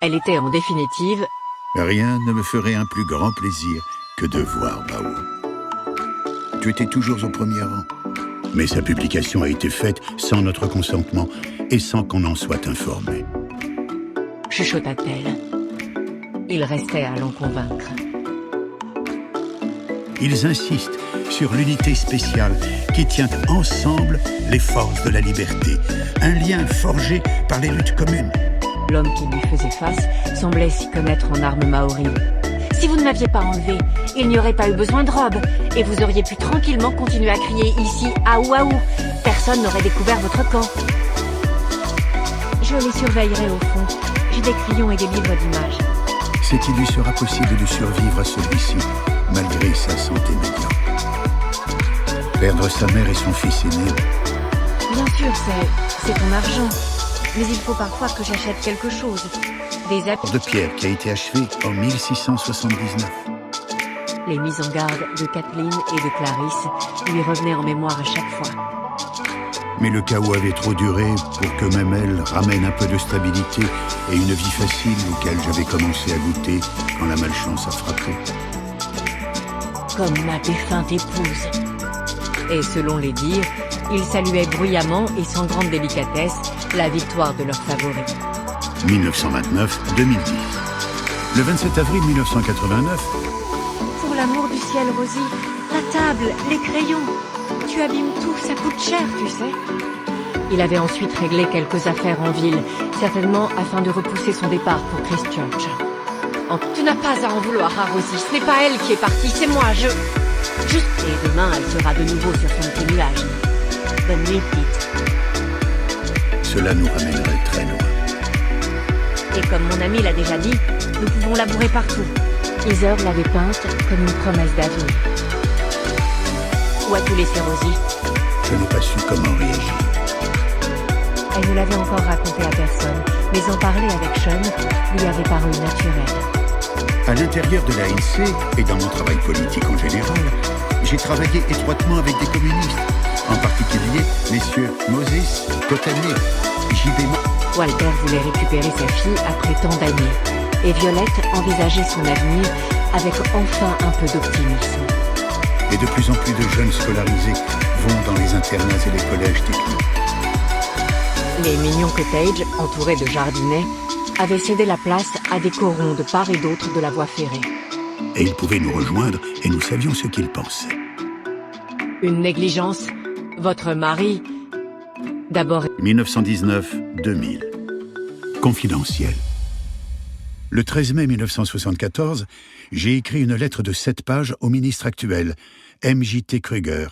Elle était en définitive... Rien ne me ferait un plus grand plaisir que de voir Bao. Tu étais toujours au premier rang. Mais sa publication a été faite sans notre consentement et sans qu'on en soit informé. chuchota-t-elle. Il restait à l'en convaincre. Ils insistent sur l'unité spéciale qui tient ensemble les forces de la liberté, un lien forgé par les luttes communes. L'homme qui lui faisait face semblait s'y connaître en armes maoris. Si vous ne m'aviez pas enlevé, il n'y aurait pas eu besoin de robe, et vous auriez pu tranquillement continuer à crier ici « Aou Aou ». Personne n'aurait découvert votre camp. Je les surveillerai au fond. J'ai des crayons et des livres d'images. C'est qu'il lui sera possible de survivre à celui-ci, malgré sa santé médiocre. Perdre sa mère et son fils aîné. Bien sûr, c'est ton argent. Mais il faut parfois que j'achète quelque chose. Des habits... De Pierre qui a été achevé en 1679. Les mises en garde de Kathleen et de Clarisse lui revenaient en mémoire à chaque fois. Mais le chaos avait trop duré pour que même elle ramène un peu de stabilité et une vie facile auquel j'avais commencé à goûter quand la malchance a frappé. Comme ma défunte épouse. Et selon les dires, ils saluaient bruyamment et sans grande délicatesse la victoire de leur favori. 1929-2010. Le 27 avril 1989... Pour l'amour du ciel, Rosie, la table, les crayons, tu abîmes tout, ça coûte cher, tu sais. Il avait ensuite réglé quelques affaires en ville, certainement afin de repousser son départ pour Christchurch. Tu n'as pas à en vouloir à Rosie, ce n'est pas elle qui est partie, c'est moi, Juste... Et demain, elle sera de nouveau sur son petit nuage. Bonne nuit, petite. Cela nous ramènerait très loin. Et comme mon ami l'a déjà dit, nous pouvons labourer partout. Heather l'avait peinte comme une promesse d'avenir. Où as-tu laissé Rosie? Je n'ai pas su comment réagir. Elle ne l'avait encore raconté à personne, mais en parler avec Sean lui avait paru naturel. À l'intérieur de l'ANC et dans mon travail politique en général, j'ai travaillé étroitement avec des communistes, en particulier messieurs Moses, Cotanier, J.B. Walter voulait récupérer sa fille après tant d'années, et Violette envisageait son avenir avec enfin un peu d'optimisme. Et de plus en plus de jeunes scolarisés vont dans les internats et les collèges techniques. Les mignons cottages, entourés de jardinets, avaient cédé la place à des corons de part et d'autre de la voie ferrée. Et ils pouvaient nous rejoindre et nous savions ce qu'ils pensaient. Une négligence, votre mari... D'abord... 1919-2000. Confidentiel. Le 13 mai 1974, j'ai écrit une lettre de 7 pages au ministre actuel, M.J.T. Kruger,